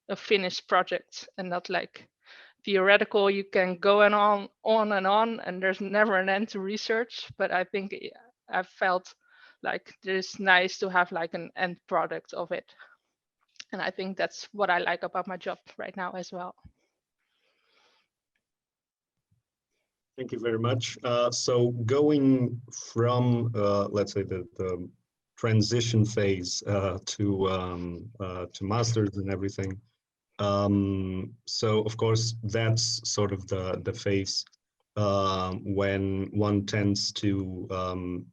A finished project and not like theoretical. You can go on and there's never an end to research. But I think I felt like it's nice to have like an end product of it. And I think that's what I like about my job right now as well. Thank you very much. So going from, let's say, the transition phase to masters and everything. So of course, that's sort of the phase when one tends to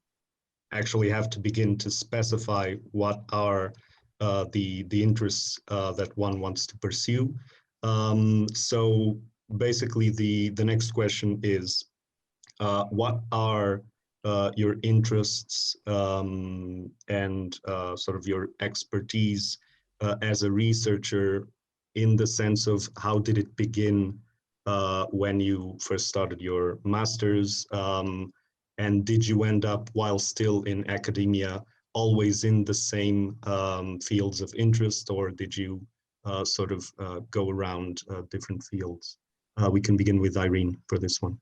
actually have to begin to specify what are the interests that one wants to pursue. So basically, the next question is, what are your interests and sort of your expertise as a researcher, in the sense of how did it begin when you first started your master's, and did you end up, while still in academia, always in the same fields of interest, or did you sort of go around different fields? We can begin with Irene for this one.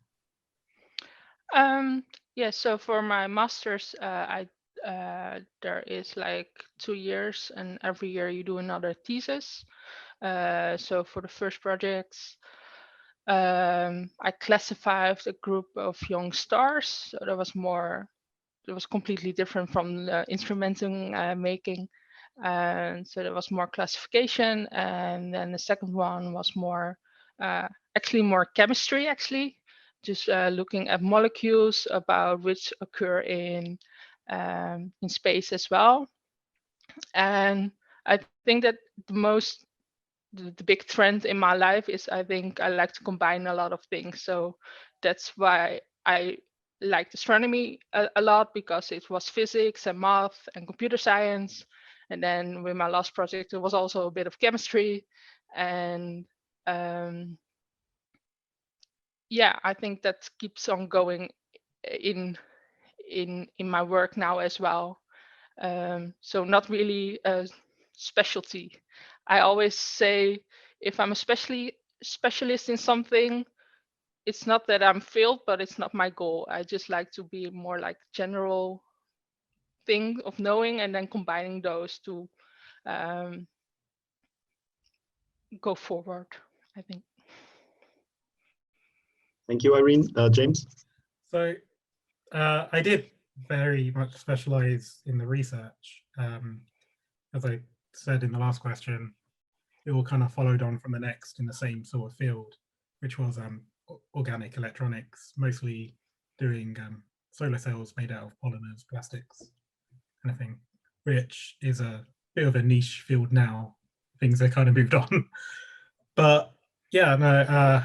Yeah, so for my master's, there is like 2 years, and every year you do another thesis. So for the first projects, I classified a group of young stars. So that was completely different from the instrumenting making. And so there was more classification. And then the second one was more, actually more chemistry, actually. Just looking at molecules about which occur in space as well. And I think that the big trend in my life is, I think I like to combine a lot of things. So that's why I liked astronomy a lot, because it was physics and math and computer science. And then with my last project, it was also a bit of chemistry. And yeah, I think that keeps on going in my work now as well. So not really a specialty. I always say, if I'm especially specialist in something, it's not that I'm failed, but it's not my goal. I just like to be more like general thing of knowing, and then combining those to go forward, I think. Thank you, Irene. James? So I did very much specialize in the research. As I said in the last question, it all kind of followed on from the next in the same sort of field, which was organic electronics, mostly doing solar cells made out of polymers, plastics, kind of thing, which is a bit of a niche field now. Things have kind of moved on. But yeah, no,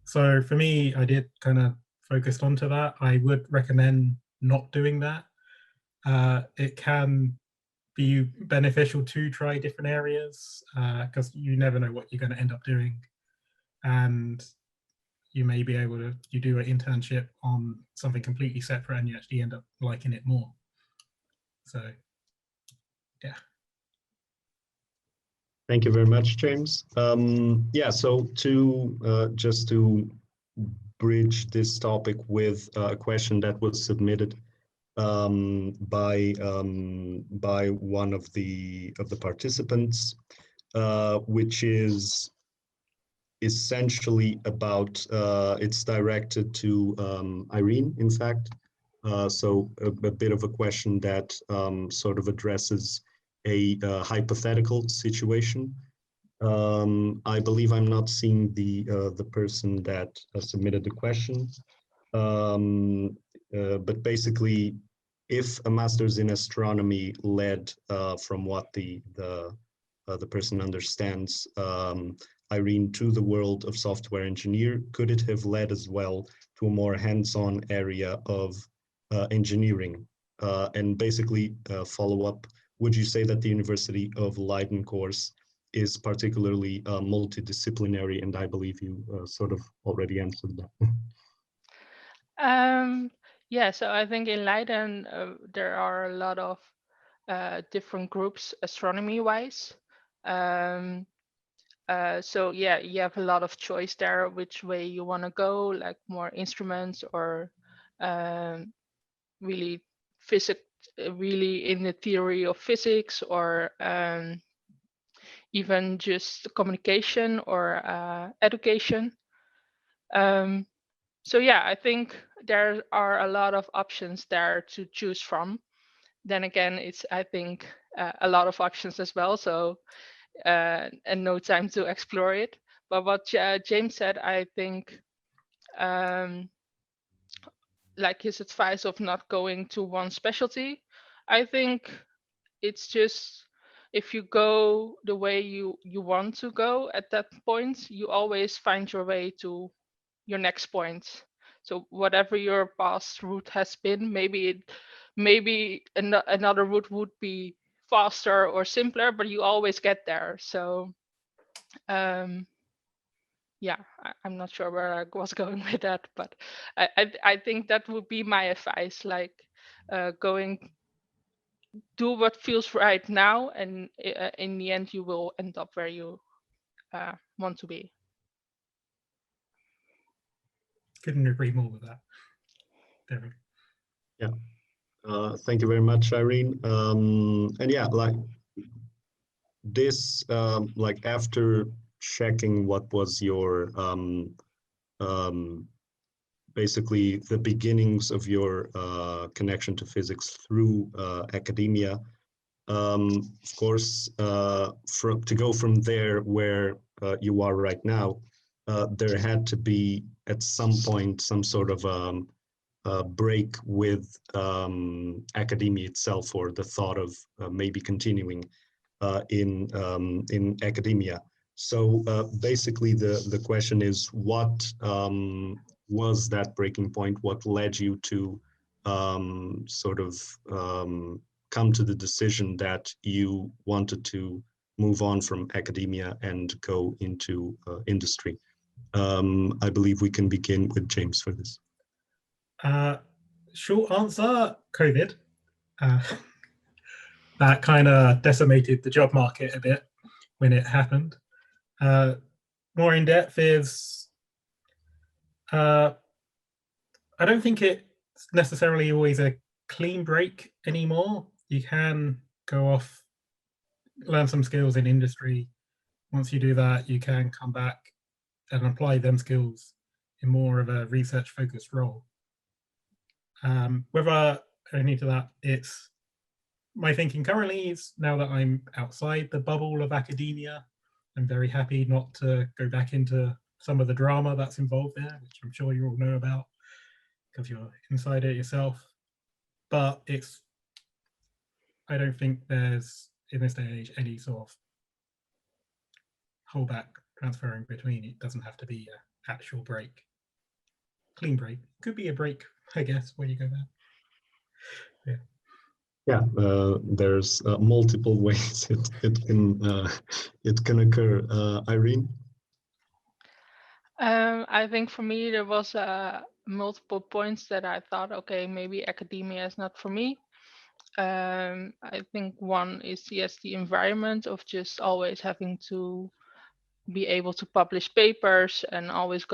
so for me, I did kind of focused onto that. I would recommend not doing that. It can be beneficial to try different areas, because you never know what you're going to end up doing. And you may be able to, you do an internship on something completely separate and you actually end up liking it more. So, yeah. Thank you very much, James. Yeah, so just to bridge this topic with a question that was submitted by one of the participants, which is essentially about, it's directed to Irene, in fact. So a bit of a question that sort of addresses a hypothetical situation. I believe I'm not seeing the person that submitted the question. But basically, if a master's in astronomy led, from what the person understands, Irene, to the world of software engineer, could it have led as well to a more hands-on area of engineering? And basically, follow up, would you say that the University of Leiden course is particularly multidisciplinary? And I believe you sort of already answered that. Yeah, so I think in Leiden there are a lot of different groups astronomy-wise. So yeah, you have a lot of choice there which way you want to go, like more instruments or really physics, really in the theory of physics, or even just communication or education. So yeah, I think there are a lot of options there to choose from. Then again, it's, I think, a lot of options as well. So and no time to explore it. But what James said, I think, like his advice of not going to one specialty, I think it's just, if you go the way you want to go at that point, you always find your way to your next point. So whatever your past route has been, maybe another route would be faster or simpler, but you always get there. So yeah, I'm not sure where I was going with that, but I think that would be my advice, like going, do what feels right now, and in the end you will end up where you want to be. Couldn't agree more with that. Derek. Yeah. Thank you very much, Irene. And yeah, like this, like after checking what was your basically the beginnings of your connection to physics through academia, of course, to go from there where you are right now, there had to be at some point some sort of break with academia itself, or the thought of maybe continuing in academia. So basically, the question is, what was that breaking point? What led you to sort of come to the decision that you wanted to move on from academia and go into industry? I believe we can begin with James for this. Short answer, COVID. That kind of decimated the job market a bit when it happened. More in depth is, I don't think it's necessarily always a clean break anymore. You can go off, learn some skills in industry. Once you do that, you can come back and apply them skills in more of a research focused role. Whether going into that, it's my thinking currently is, now that I'm outside the bubble of academia, I'm very happy not to go back into some of the drama that's involved there, which I'm sure you all know about because you're inside it yourself. But it's, I don't think there's, in this day and age, any sort of holdback transferring between. It doesn't have to be an actual break. Clean break. Could be a break, I guess, where you go there. Yeah. Yeah, there's multiple ways it can occur. Irene? I think for me there was multiple points that I thought, okay, maybe academia is not for me. I think one is, yes, the environment of just always having to be able to publish papers and always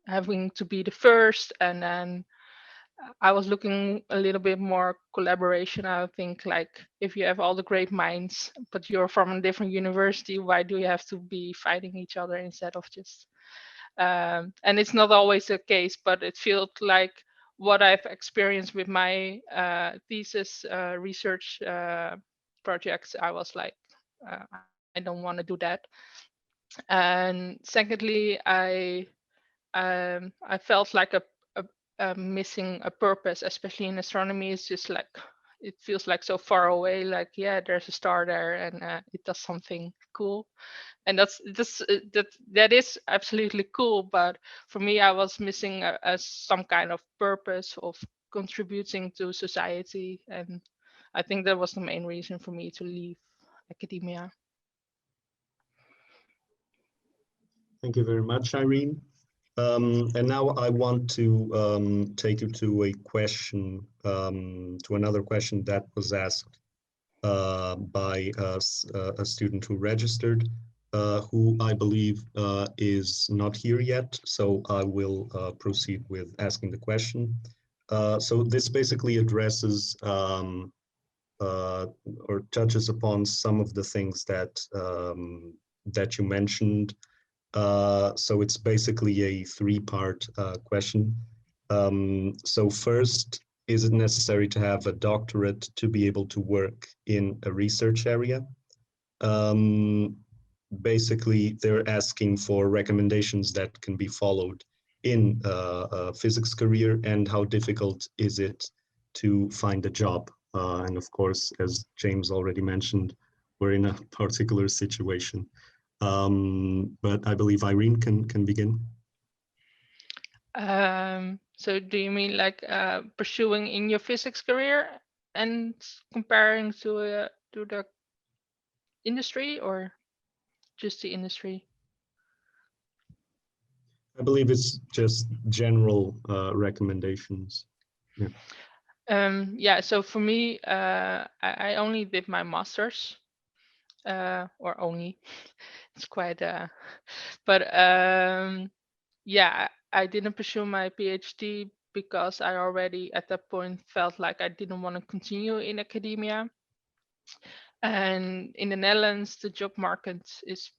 having to be the first. And then I was looking a little bit more collaboration. I think, like, if you have all the great minds, but you're from a different university, why do you have to be fighting each other instead of just and it's not always the case, but it felt like what I've experienced with my thesis research projects. I was like, I don't want to do that. And secondly, I felt like a missing a purpose, especially in astronomy. It's just like, it feels like so far away. Like, yeah, there's a star there, and it does something cool, and that is absolutely cool. But for me, I was missing some kind of purpose of contributing to society, and I think that was the main reason for me to leave academia. Thank you very much, Irene. And now I want to take you to a question, to another question that was asked by a student who registered, who I believe is not here yet. So I will proceed with asking the question. So this basically addresses or touches upon some of the things that that you mentioned. So it's basically a three-part question. So first, is it necessary to have a doctorate to be able to work in a research area? Basically, they're asking for recommendations that can be followed in a physics career, and how difficult is it to find a job? And of course, as James already mentioned, we're in a particular situation. But I believe Irene can begin. So do you mean like pursuing in your physics career and comparing to the industry, or just the industry? I believe it's just general recommendations. Yeah, so for me, I only did my master's, or only, it's quite, but yeah, I didn't pursue my PhD because I already at that point felt like I didn't want to continue in academia. And in the Netherlands, the job market is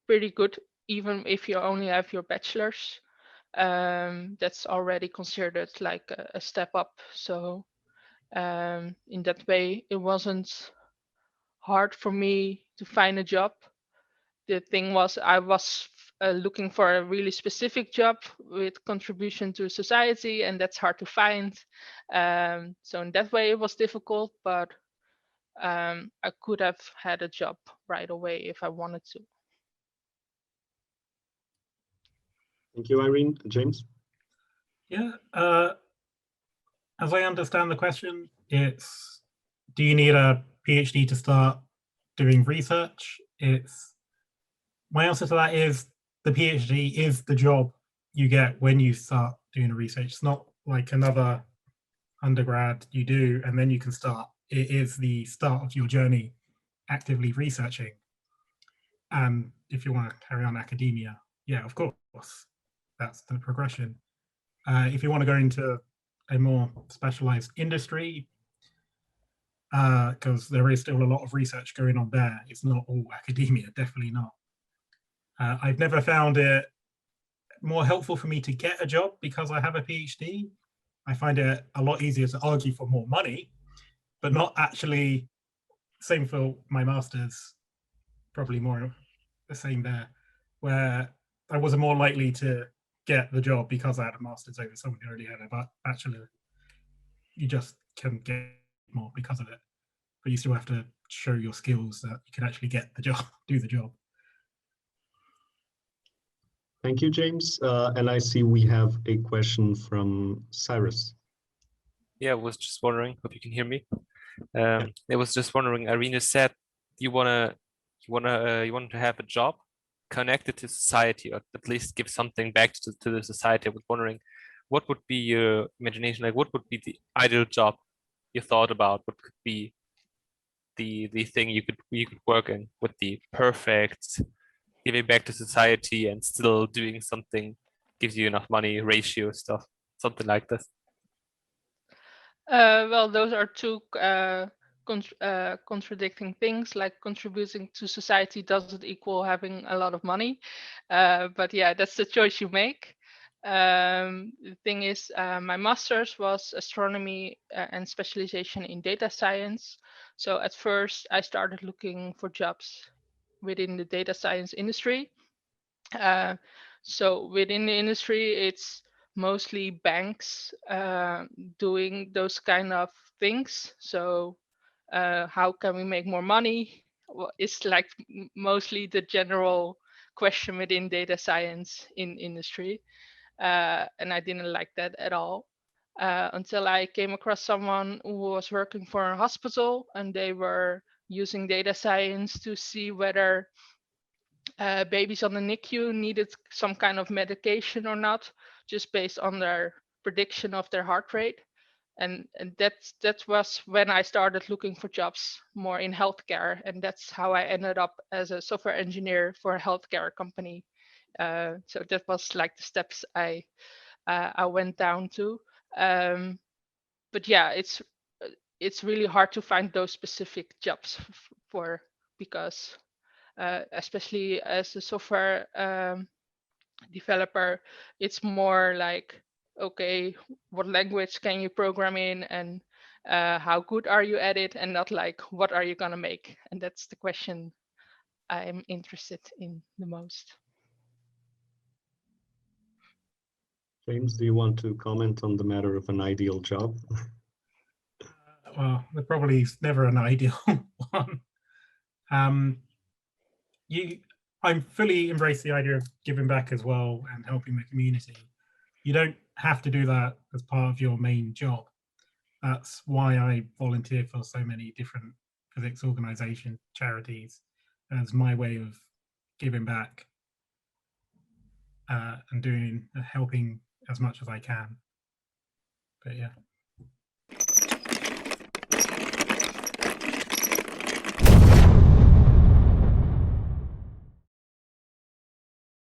pretty good, even if you only have your bachelor's. That's already considered like a step up. So in that way, it wasn't hard for me to find a job. The thing was, I was looking for a really specific job with contribution to society, and that's hard to find. So in that way, it was difficult, but I could have had a job right away if I wanted to. Thank you, Irene. James? Yeah, as I understand the question, it's, do you need a PhD to start doing research? It's, my answer to that is the PhD is the job you get when you start doing the research. It's not like another undergrad you do and then you can start. It is the start of your journey actively researching. And if you want to carry on academia, yeah, of course, that's the progression. If you want to go into a more specialized industry, because there is still a lot of research going on there, it's not all academia, definitely not. I've never found it more helpful for me to get a job because I have a PhD. I find it a lot easier to argue for more money, but not actually, same for my master's, probably more the same there, where I was more likely to get the job because I had a master's over someone who already had a bachelor. You just can get more because of it, but you still have to show your skills that you can actually get the job, do the job. Thank you, James. And I see we have a question from Cyrus. Yeah, I was just wondering, hope you can hear me. I was just wondering, Irene said you want to have a job connected to society, or at least give something back to the society. I was wondering, what would be your imagination, like what would be the ideal job you thought about? What could be the thing you could work in with the perfect giving back to society and still doing something gives you enough money ratio stuff, something like this? Well, those are two contradicting things. Like contributing to society doesn't equal having a lot of money. But yeah, that's the choice you make. The thing is, my master's was astronomy and specialization in data science. So at first, I started looking for jobs within the data science industry. So within the industry, it's mostly banks doing those kind of things. So how can we make more money? Well, it's like mostly the general question within data science in industry. And I didn't like that at all until I came across someone who was working for a hospital, and they were using data science to see whether babies on the NICU needed some kind of medication or not, just based on their prediction of their heart rate. And that was when I started looking for jobs more in healthcare, and that's how I ended up as a software engineer for a healthcare company. So that was like the steps I went down to. But yeah, it's really hard to find those specific jobs for, because especially as a software developer, it's more like, okay, what language can you program in, and how good are you at it, and not like, what are you gonna make? And that's the question I'm interested in the most. James, do you want to comment on the matter of an ideal job? Well, there probably is never an ideal one. I fully embrace the idea of giving back as well and helping the community. You don't have to do that as part of your main job. That's why I volunteer for so many different physics organization charities, as my way of giving back and helping as much as I can. But yeah.